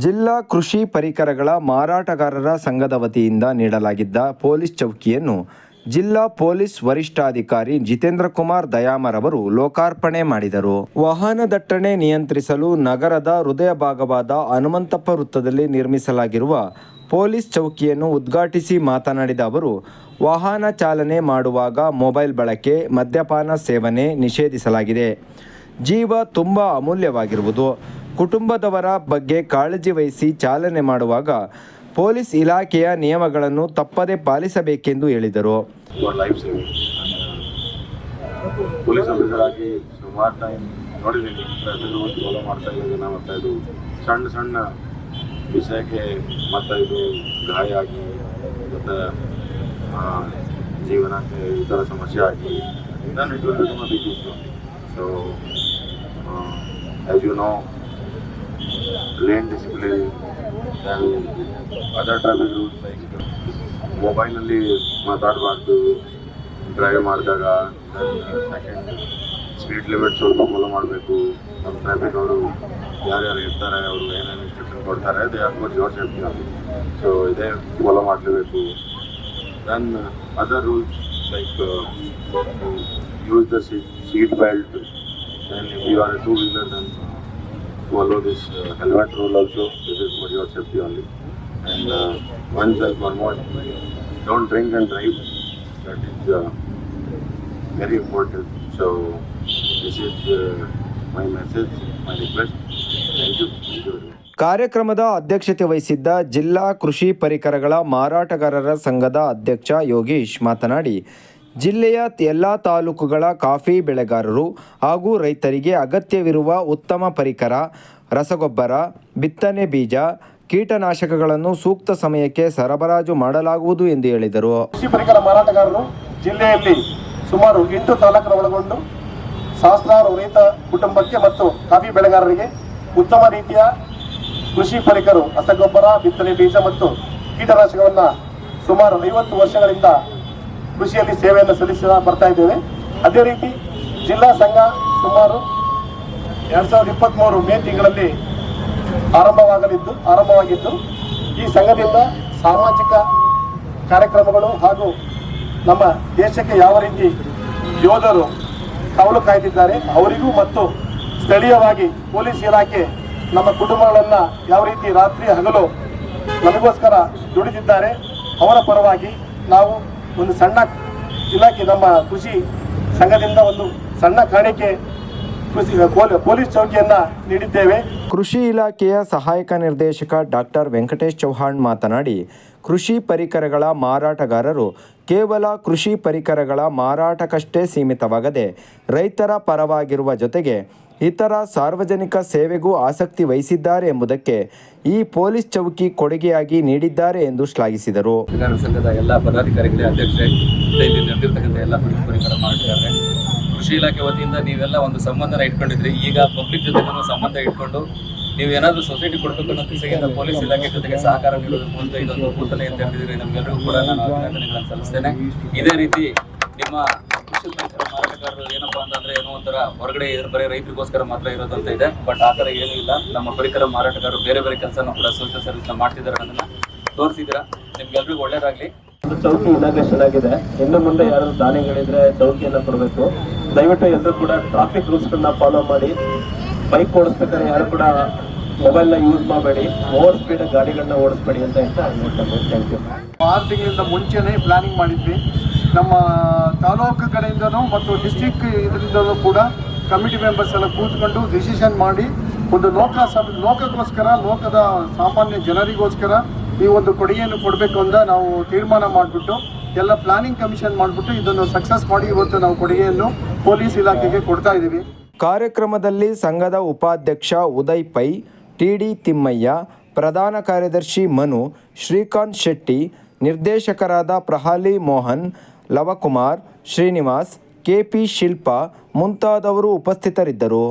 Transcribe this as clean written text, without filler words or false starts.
ಜಿಲ್ಲಾ ಕೃಷಿ ಪರಿಕರಗಳ ಮಾರಾಟಗಾರರ ಸಂಘದ ವತಿಯಿಂದ ನೀಡಲಾಗಿದ್ದ ಪೊಲೀಸ್ ಚೌಕಿಯನ್ನು ಜಿಲ್ಲಾ ಪೊಲೀಸ್ ವರಿಷ್ಠಾಧಿಕಾರಿ ಜಿತೇಂದ್ರ ಕುಮಾರ್ ದಯಾಮರ್ ಅವರು ಲೋಕಾರ್ಪಣೆ ಮಾಡಿದರು. ವಾಹನ ದಟ್ಟಣೆ ನಿಯಂತ್ರಿಸಲು ನಗರದ ಹೃದಯ ಭಾಗವಾದ ಹನುಮಂತಪ್ಪ ವೃತ್ತದಲ್ಲಿ ನಿರ್ಮಿಸಲಾಗಿರುವ ಪೊಲೀಸ್ ಚೌಕಿಯನ್ನು ಉದ್ಘಾಟಿಸಿ ಮಾತನಾಡಿದ ಅವರು, ವಾಹನ ಚಾಲನೆ ಮಾಡುವಾಗ ಮೊಬೈಲ್ ಬಳಕೆ, ಮದ್ಯಪಾನ ಸೇವನೆ ನಿಷೇಧಿಸಲಾಗಿದೆ. ಜೀವ ತುಂಬ ಅಮೂಲ್ಯವಾಗಿರುವುದು. ಕುಟುಂಬದವರ ಬಗ್ಗೆ ಕಾಳಜಿ ವಹಿಸಿ ಚಾಲನೆ ಮಾಡುವಾಗ ಪೊಲೀಸ್ ಇಲಾಖೆಯ ನಿಯಮಗಳನ್ನು ತಪ್ಪದೇ ಪಾಲಿಸಬೇಕೆಂದು ಹೇಳಿದರು. ಪೊಲೀಸ್ ಆಫೀಸರ್ ಆಗಿ ಸುಮಾರು ಟೈಮ್ ನೋಡಿದ್ದೀನಿ, ಟ್ರಾಫಿಕ್ ರೂಲ್ಸ್ ಫಾಲೋ ಮಾಡ್ತಾ ಇರೋದನ್ನ. ಮತ್ತು ಇದು ಸಣ್ಣ ಸಣ್ಣ ವಿಷಯಕ್ಕೆ ಮತ್ತು ಇದು ಗಾಯ ಆಗಿ ಮತ್ತು ಜೀವನಕ್ಕೆ ಈ ಥರ ಸಮಸ್ಯೆ ಆಗಿ ನಾನು it will become a big issue. So as you know, lane discipline and other traffic rules like ಮೊಬೈಲಲ್ಲಿ ಮಾತಾಡಬಾರ್ದು ಡ್ರೈವ್ ಮಾಡಿದಾಗ. ಸೆಕೆಂಡ್, ಸ್ಪೀಡ್ ಲಿಮಿಟ್ ಸ್ವಲ್ಪ ಫಾಲೋ ಮಾಡಬೇಕು. ನಮ್ಮ ಟ್ರಾಫಿಕ್ ಅವರು ಯಾರ್ಯಾರು ಇರ್ತಾರೆ, ಅವರು ಏನೇನು ಇನ್ಸ್ಟ್ರಕ್ಷನ್ ಕೊಡ್ತಾರೆ, they are for your safety. So ಇದೇ ಫಾಲೋ ಮಾಡಲೇಬೇಕು. Then other rules like use the seat belt. Then if you are a two wheeler, then follow this helmet rule also. This is for your safety only. And one more, don't drink and drive. That is very important. So this is my message, my request. Thank you. ಕಾರ್ಯಕ್ರಮದ ಅಧ್ಯಕ್ಷತೆ ವಹಿಸಿದ್ದ ಜಿಲ್ಲಾ ಕೃಷಿ ಪರಿಕರಗಳ ಮಾರಾಟಗಾರರ ಸಂಘದ ಅಧ್ಯಕ್ಷ ಯೋಗೀಶ್ ಮಾತನಾಡಿ, ಜಿಲ್ಲೆಯ ಎಲ್ಲ ತಾಲೂಕುಗಳ ಕಾಫಿ ಬೆಳೆಗಾರರು ಹಾಗೂ ರೈತರಿಗೆ ಅಗತ್ಯವಿರುವ ಉತ್ತಮ ಪರಿಕರ, ರಸಗೊಬ್ಬರ, ಬಿತ್ತನೆ ಬೀಜ, ಕೀಟನಾಶಕಗಳನ್ನು ಸೂಕ್ತ ಸಮಯಕ್ಕೆ ಸರಬರಾಜು ಮಾಡಲಾಗುವುದು ಎಂದು ಹೇಳಿದರು. ಕೃಷಿ ಪರಿಕರ ಮಾರಾಟಗಾರರು ಜಿಲ್ಲೆಯಲ್ಲಿ ಸುಮಾರು 8 ತಾಲೂಕನ್ನು ಒಳಗೊಂಡು ಸಹಸ್ರಾರು ರೈತ ಕುಟುಂಬಕ್ಕೆ ಮತ್ತು ಕಾಫಿ ಬೆಳೆಗಾರರಿಗೆ ಉತ್ತಮ ರೀತಿಯ ಕೃಷಿ ಪರಿಕರ, ರಸಗೊಬ್ಬರ, ಬಿತ್ತನೆ ಬೀಜ ಮತ್ತು ಕೀಟನಾಶಕವನ್ನು ಸುಮಾರು 50 ವರ್ಷಗಳಿಂದ ಕೃಷಿಯಲ್ಲಿ ಸೇವೆಯನ್ನು ಸಲ್ಲಿಸುತ್ತಾ ಬರ್ತಾ ಇದ್ದೇವೆ. ಅದೇ ರೀತಿ ಜಿಲ್ಲಾ ಸಂಘ ಸುಮಾರು 2023 ಮೇ ತಿಂಗಳಲ್ಲಿ ಆರಂಭವಾಗಿದ್ದು ಈ ಸಂಘದಿಂದ ಸಾಮಾಜಿಕ ಕಾರ್ಯಕ್ರಮಗಳು ಹಾಗೂ ನಮ್ಮ ದೇಶಕ್ಕೆ ಯಾವ ರೀತಿ ಯೋಧರು ಕಾವಲು ಕಾಯ್ದಿದ್ದಾರೆ ಅವರಿಗೂ ಮತ್ತು ಸ್ಥಳೀಯವಾಗಿ ಪೊಲೀಸ್ ಇಲಾಖೆ ನಮ್ಮ ಕುಟುಂಬಗಳನ್ನು ಯಾವ ರೀತಿ ರಾತ್ರಿ ಹಗಲು ನಮಗೋಸ್ಕರ ದುಡಿದಿದ್ದಾರೆ ಅವರ ಪರವಾಗಿ ನಾವು ಒಂದು ಸಣ್ಣ ಇಲಾಖೆ ನಮ್ಮ ಕೃಷಿ ಸಂಘದಿಂದ ಒಂದು ಸಣ್ಣ ಕಾಣಿಕೆ ಪೊಲೀಸ್ ಚೌಕಿಯನ್ನು ನೀಡಿದ್ದೇವೆ. ಕೃಷಿ ಇಲಾಖೆಯ ಸಹಾಯಕ ನಿರ್ದೇಶಕ ಡಾಕ್ಟರ್ ವೆಂಕಟೇಶ್ ಚೌಹಾಣ್ ಮಾತನಾಡಿ, ಕೃಷಿ ಪರಿಕರಗಳ ಮಾರಾಟಗಾರರು ಕೇವಲ ಕೃಷಿ ಪರಿಕರಗಳ ಮಾರಾಟಕ್ಕಷ್ಟೇ ಸೀಮಿತವಾಗದೆ ರೈತರ ಪರವಾಗಿರುವ ಜೊತೆಗೆ ಇತರ ಸಾರ್ವಜನಿಕ ಸೇವೆಗೂ ಆಸಕ್ತಿ ವಹಿಸಿದ್ದಾರೆ ಎಂಬುದಕ್ಕೆ ಈ ಪೊಲೀಸ್ ಚೌಕಿ ಕೊಡುಗೆಯಾಗಿ ನೀಡಿದ್ದಾರೆ ಎಂದು ಶ್ಲಾಘಿಸಿದರು. ಸಂಘದ ಎಲ್ಲ ಪದಾಧಿಕಾರಿಗಳೇ, ಅಧ್ಯಕ್ಷರೇ, ಇಲ್ಲಿ ನಡೆದಿರ್ತಕ್ಕಂಥ ಎಲ್ಲ ಕೃಷಿ ಪರಿಕರ ಮಾರಾಟಗಾರರೇ, ಕೃಷಿ ಇಲಾಖೆ ವತಿಯಿಂದ ನೀವೆಲ್ಲ ಒಂದು ಸಂಬಂಧನ ಇಟ್ಕೊಂಡಿದ್ರಿ. ಈಗ ಪಬ್ಲಿಕ್ ಜೊತೆಗೂ ಸಂಬಂಧ ಇಟ್ಕೊಂಡು ನೀವು ಏನಾದರೂ ಸೊಸೈಟಿ ಕೊಡಬೇಕು ಅನ್ನೋ ದಿಸೆಯಿಂದ ಪೊಲೀಸ್ ಇಲಾಖೆ ಜೊತೆಗೆ ಸಹಕಾರ ನೀಡೋದ್ರ ಮೂಲಕ ಇದೊಂದು ಕೂತಲೆ ಅಂತ ಹೇಳಿದ್ರೆ ನಮಗೆಲ್ಲರಿಗೂ ಕೂಡ ನಾನು ಅಭಿನಂದನೆಗಳನ್ನು ಸಲ್ಲಿಸ್ತೇನೆ. ಇದೇ ರೀತಿ ನಿಮ್ಮ ಕೃಷಿ ಪರಿಕರ ಮಾರಾಟಗಾರರು ಏನಪ್ಪಾ ಅಂತಂದ್ರೆ ಏನೋ ಒಂಥರ ಹೊರಗಡೆ ಬರೀ ರೈತರಿಗೋಸ್ಕರ ಮಾತ್ರ ಇರೋದಂತ ಇದೆ. ಬಟ್ ಆ ಥರ ಏನೂ ಇಲ್ಲ. ನಮ್ಮ ಪರಿಕರ ಮಾರಾಟಗಾರರು ಬೇರೆ ಬೇರೆ ಕೆಲಸನೂ ಕೂಡ ಸೋಷಿಯಲ್ ಸರ್ವಿಸ್ನ ಮಾಡ್ತಿದ್ದಾರೆ ಅನ್ನೋದನ್ನ ತೋರಿಸಿದ್ದೀರಾ. ನಿಮ್ಗೆಲ್ರಿಗೂ ಒಳ್ಳೇದಾಗಲಿ. ಚೌಕಿ ಇನಾಗ್ರೇಷನ್ ಆಗಿದೆ. ಇನ್ನು ಮುಂದೆ ಯಾರಾದ್ರು ದಾನಿಗಳಿದ್ರೆ ಚೌಕಿಯನ್ನು ಕೊಡಬೇಕು. ದಯವಿಟ್ಟು ಎಲ್ಲರೂ ಕೂಡ ಟ್ರಾಫಿಕ್ ರೂಲ್ಸ್ಗಳನ್ನ ಫಾಲೋ ಮಾಡಿ. ಬೈಕ್ ಓಡಿಸ್ಬೇಕಾದ್ರೆ ಯಾರು ಕೂಡ ಮೊಬೈಲ್ನ ಯೂಸ್ ಮಾಡಬೇಡಿ, ಓವರ್ ಸ್ಪೀಡ್ ಗಾಡಿಗಳನ್ನ ಓಡಿಸ್ಬೇಡಿ ಅಂತ ಹೇಳ್ತಾರೆ. Thank you. 6 ತಿಂಗಳಿಂದ ಮುಂಚೆನೇ ಪ್ಲಾನಿಂಗ್ ಮಾಡಿದ್ವಿ. ನಮ್ಮ ತಾಲೂಕು ಕಡೆಯಿಂದನೂ ಮತ್ತು ಡಿಸ್ಟಿಕ್ ಇದರಿಂದಲೂ ಕೂಡ ಕಮಿಟಿ ಮೆಂಬರ್ಸ್ ಎಲ್ಲ ಕೂತ್ಕೊಂಡು ಡಿಸಿಷನ್ ಮಾಡಿ ಒಂದು ಲೋಕಕ್ಕೋಸ್ಕರ, ಲೋಕದ ಸಾಮಾನ್ಯ ಜನರಿಗೋಸ್ಕರ ಈ ಒಂದು ಕೊಡುಗೆಯನ್ನು ಕೊಡಬೇಕು ಅಂತ ನಾವು ತೀರ್ಮಾನ ಮಾಡಿಬಿಟ್ಟು ಎಲ್ಲ ಪ್ಲಾನಿಂಗ್ ಕಮಿಷನ್ ಮಾಡಿಬಿಟ್ಟು ಇದನ್ನು ಸಕ್ಸಸ್ ಮಾಡಿ ಇವತ್ತು ನಾವು ಕೊಡುಗೆಯನ್ನು ಪೊಲೀಸ್ ಇಲಾಖೆಗೆ ಕೊಡ್ತಾ ಇದ್ದೀವಿ. ಕಾರ್ಯಕ್ರಮದಲ್ಲಿ ಸಂಘದ ಉಪಾಧ್ಯಕ್ಷ ಉದಯ್ ಪೈ, ಟಿ.ಡಿ. ತಿಮ್ಮಯ್ಯ, ಪ್ರಧಾನ ಕಾರ್ಯದರ್ಶಿ ಮನು, ಶ್ರೀಕಾಂತ್ ಶೆಟ್ಟಿ, ನಿರ್ದೇಶಕರಾದ ಪ್ರಹಾಲಿ ಮೋಹನ್, ಲವಕುಮಾರ್, ಶ್ರೀನಿವಾಸ್, ಕೆ.ಪಿ. ಶಿಲ್ಪಾ ಮುಂತಾದವರು ಉಪಸ್ಥಿತರಿದ್ದರು.